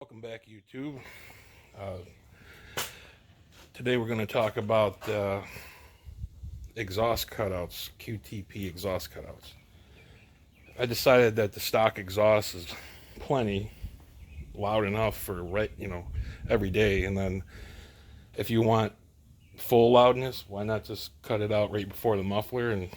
Welcome back, YouTube. Today we're going to talk about exhaust cutouts, QTP exhaust cutouts. I decided that the stock exhaust is plenty loud enough for every day, and then if you want full loudness, why not just cut it out right before the muffler, and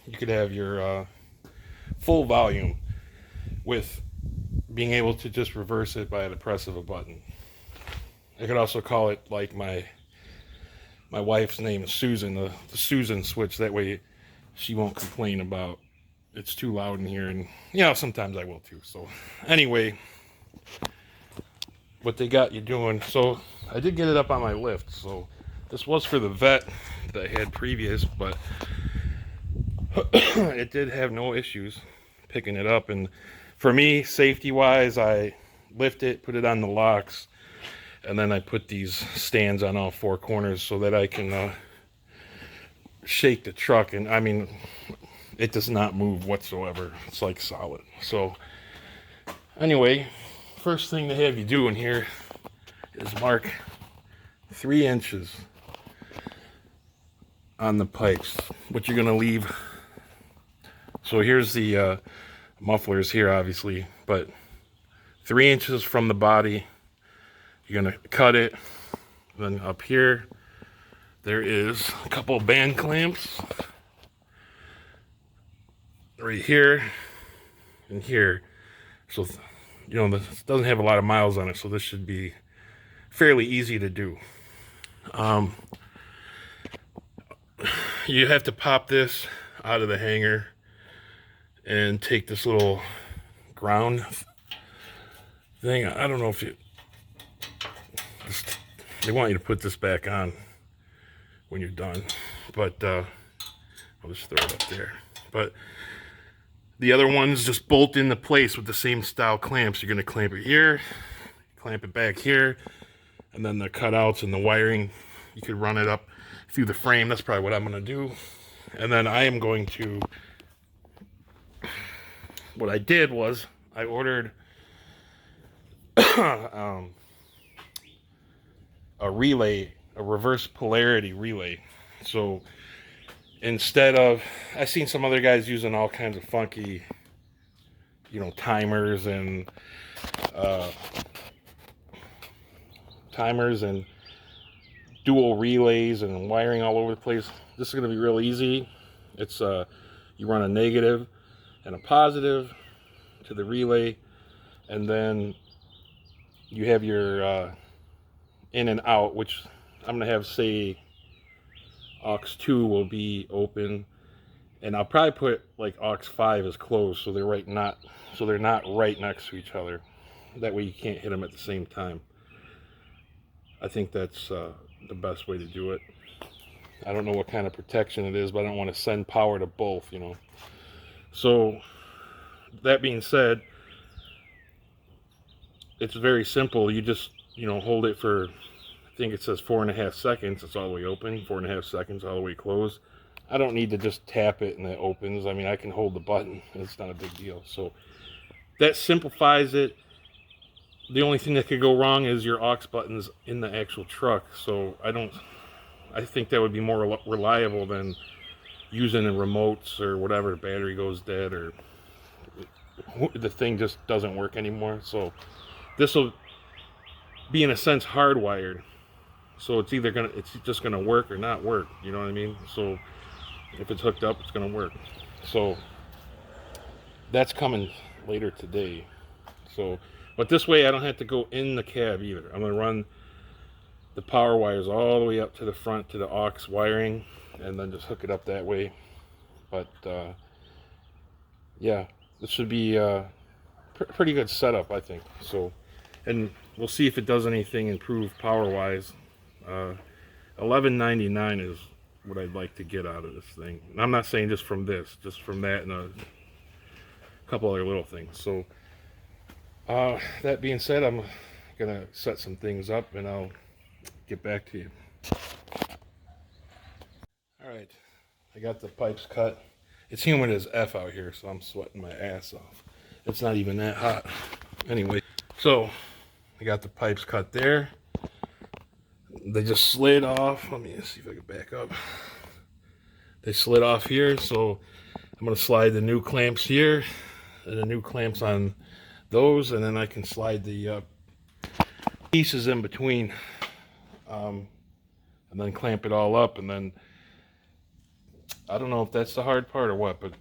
you could have your full volume with being able to just reverse it by the press of a button. I could also call it like my wife's name is Susan, the Susan switch. That way she won't complain about it's too loud in here, and sometimes I will too. So anyway, what they got you doing. So I did get it up on my lift. So this was for the vet that I had previous, but it did have no issues picking it up. And for me, safety wise, I lift it, put it on the locks, and then I put these stands on all four corners so that I can shake the truck. And I mean, it does not move whatsoever. It's like solid. So anyway, first thing they have you do in here is mark 3 inches on the pipes, what you're going to leave. So here's the mufflers here, obviously, but 3 inches from the body, you're going to cut it. Then up here, there is a couple band clamps right here and here. So, this doesn't have a lot of miles on it, so this should be fairly easy to do. You have to pop this out of the hanger and take this little ground thing. I don't know if they want you to put this back on when you're done, but I'll just throw it up there. But the other ones just bolt into place with the same style clamps. You're going to clamp it here, clamp it back here, and then the cutouts and the wiring, you could run it up through the frame. That's probably what I'm going to do. And then I am going to, what I did was I ordered a relay, a reverse polarity relay. So instead of, I've seen some other guys using all kinds of funky, timers and dual relays and wiring all over the place. This is going to be real easy. It's you run a negative and a positive to the relay, and then you have your in and out, which I'm going to have, say, aux 2 will be open, and I'll probably put like aux 5 is closed, so they're not right next to each other. That way you can't hit them at the same time. I think that's the best way to do it. I don't know what kind of protection it is, but I don't want to send power to both, So that being said, it's very simple. You just, hold it for, I think it says 4.5 seconds. It's all the way open. 4.5 seconds, all the way closed. I don't need to just tap it and it opens. I mean, I can hold the button. It's not a big deal. So that simplifies it. The only thing that could go wrong is your aux buttons in the actual truck. So I think that would be more reliable than using the remotes or whatever. The battery goes dead or the thing just doesn't work anymore. So this will be, in a sense, hardwired. So it's just gonna work or not work. You know what I mean? So if it's hooked up, it's gonna work. So that's coming later today. So, but this way I don't have to go in the cab either. I'm gonna run the power wires all the way up to the front to the aux wiring, and then just hook it up that way. But yeah, this should be a pretty good setup, I think. So, and we'll see if it does anything improved power wise. $11.99 is what I'd like to get out of this thing. And I'm not saying just from this, just from that and a couple other little things. So that being said, I'm gonna set some things up and I'll get back to you. All right, I got the pipes cut. It's humid as F out here, so I'm sweating my ass off. It's not even that hot. Anyway, so I got the pipes cut there. They just slid off. Let me see if I can back up. They slid off here, so I'm going to slide the new clamps here and the new clamps on those, and then I can slide the pieces in between, and then clamp it all up. And then I don't know if that's the hard part or what, but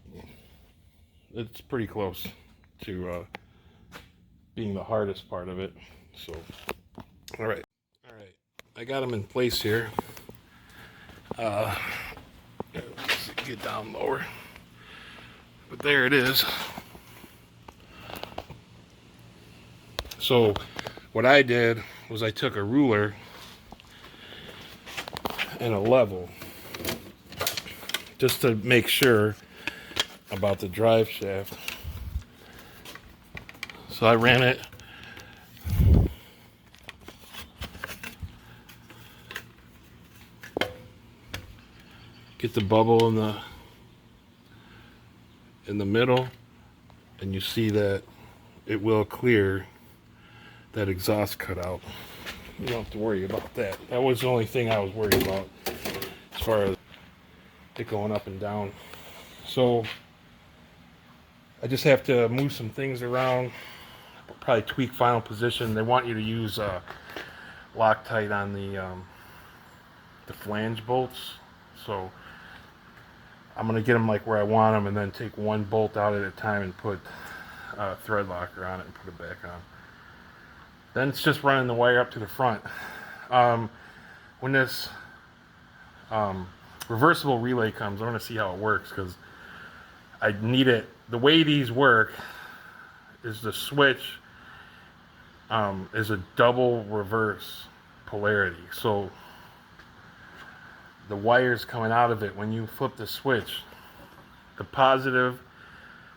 it's pretty close to being the hardest part of it. So all right, I got them in place here. Let's get down lower, but there it is. So what I did was I took a ruler and a level just to make sure about the drive shaft. So I ran it get the bubble in the middle, and you see that it will clear that exhaust cutout. You don't have to worry about that. That was the only thing I was worried about as far as it going up and down. So I just have to move some things around, probably tweak final position. They want you to use Loctite on the flange bolts, so I'm gonna get them like where I want them, and then take one bolt out at a time and put a thread locker on it and put it back on. Then it's just running the wire up to the front. When this reversible relay comes, I'm gonna see how it works, because I need it. The way these work is the switch is a double reverse polarity. So the wires coming out of it, when you flip the switch, the positive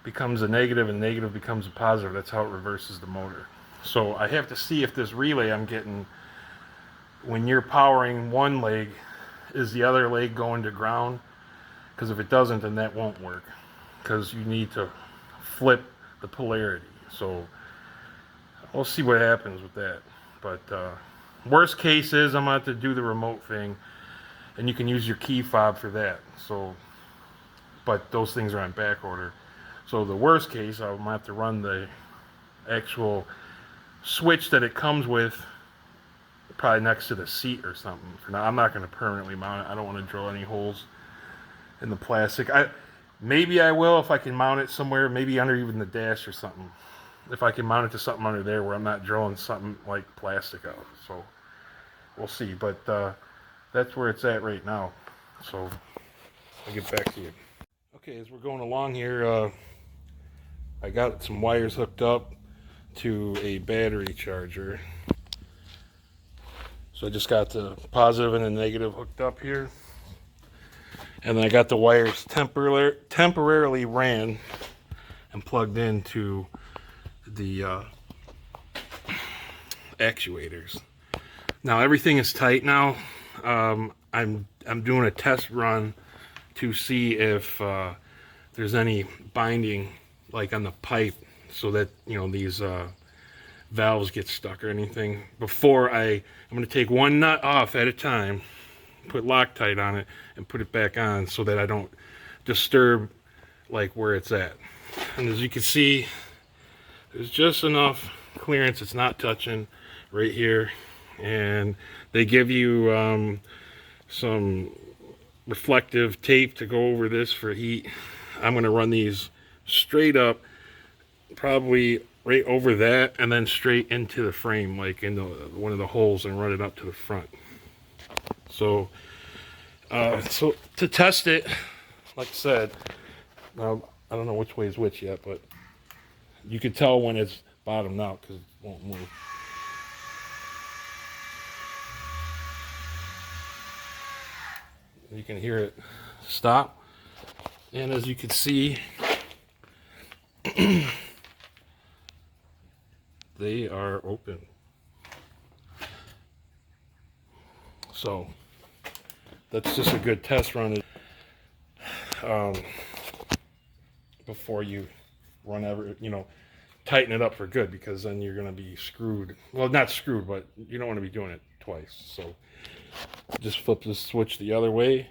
becomes a negative and negative becomes a positive. That's how it reverses the motor. So I have to see if this relay I'm getting, when you're powering one leg, is the other leg going to ground? Because if it doesn't, then that won't work, because you need to flip the polarity. So we'll see what happens with that. But worst case is I'm going to have to do the remote thing, and you can use your key fob for that. So, but those things are on back order. So the worst case, I'm going to have to run the actual switch that it comes with probably next to the seat or something. For now, I'm not going to permanently mount it. I don't want to drill any holes in the plastic. Maybe I will if I can mount it somewhere, maybe under even the dash or something. If I can mount it to something under there where I'm not drilling something like plastic out. So we'll see. But that's where it's at right now. So I'll get back to you. Okay, as we're going along here, I got some wires hooked up to a battery charger. So I just got the positive and the negative hooked up here. And then I got the wires temporarily ran and plugged into the actuators. Now everything is tight now. I'm doing a test run to see if there's any binding like on the pipe, so that these valves get stuck or anything. Before I'm going to take one nut off at a time, put Loctite on it, and put it back on so that I don't disturb like where it's at. And as you can see, there's just enough clearance. It's not touching right here. And they give you some reflective tape to go over this for heat. I'm going to run these straight up, probably right over that, and then straight into the frame, like into one of the holes, and run it up to the front. So so to test it, like I said, I don't know which way is which yet, but you can tell when it's bottomed out because it won't move. You can hear it stop, and as you can see, they are open. So that's just a good test run before you run tighten it up for good, because then you're going to be screwed. Well, not screwed, but you don't want to be doing it twice. So just flip the switch the other way.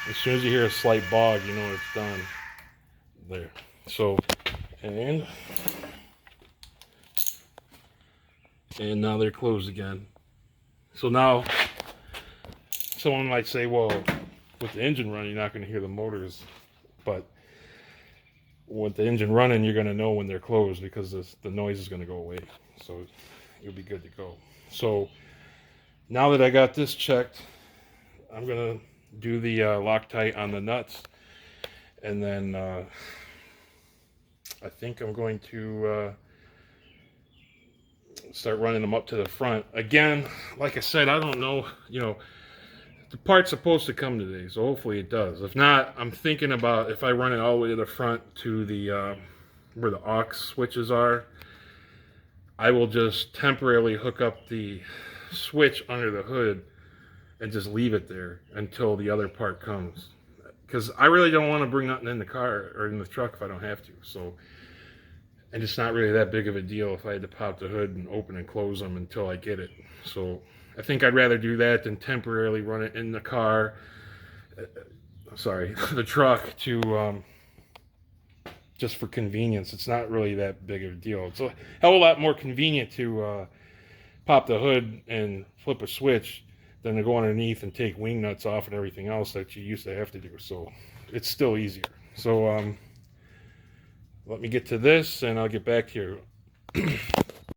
As soon as you hear a slight bog, you know it's done. There. So, and now they're closed again. So now, someone might say, well, with the engine running, you're not going to hear the motors. But with the engine running, you're going to know when they're closed, because the noise is going to go away. So you'll be good to go. So now that I got this checked, I'm going to do the Loctite on the nuts. And then I think I'm going to start running them up to the front. Again, like I said, I don't know, you know, the part's supposed to come today, so hopefully it does. If not, I'm thinking about if I run it all the way to the front to the where the aux switches are, I will just temporarily hook up the switch under the hood and just leave it there until the other part comes. Because I really don't want to bring nothing in the car or in the truck if I don't have to. So, and it's not really that big of a deal if I had to pop the hood and open and close them until I get it. So I think I'd rather do that than temporarily run it in the car, sorry, the truck, to just for convenience. It's not really that big of a deal. It's a hell of a lot more convenient to pop the hood and flip a switch than to go underneath and take wing nuts off and everything else that you used to have to do. So it's still easier. So let me get to this and I'll get back to you.